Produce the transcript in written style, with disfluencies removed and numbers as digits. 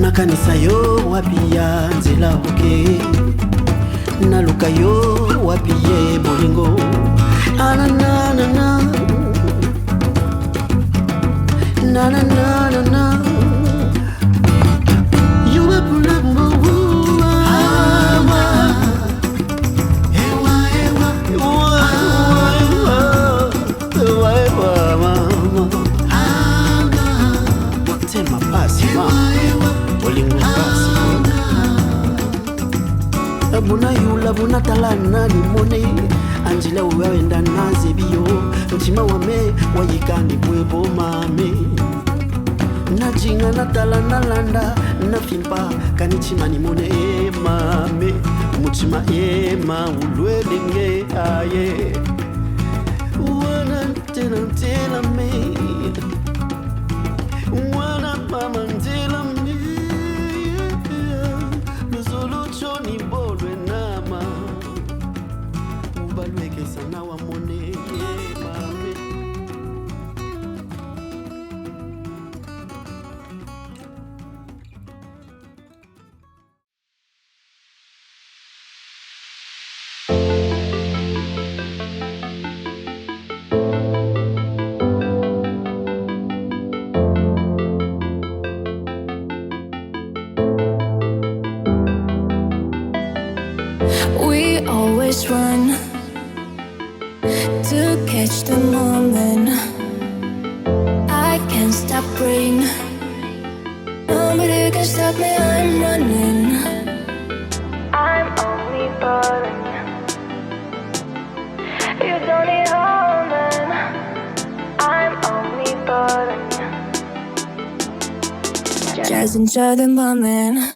Nakanisa yo wapia nzela oke Naluka yo wapie bolingo Ananana Nananana You were pulamo Buna yula buna talana limone Anjile uwenda naze biyo Nchima wame wayikani bwebo mame Najinga natala nalanda Nafimpa kanichima nimone mame Muchima ema ulwelenge aye Wana tela me Wana mama ntela me Luzulu choni bolwe nama Ubalweke sana wa mone mame We always run to catch the moment. I can't stop praying. Nobody can stop me, I'm running. I'm only falling. You don't need holding. I'm only falling. Just enjoy the moment.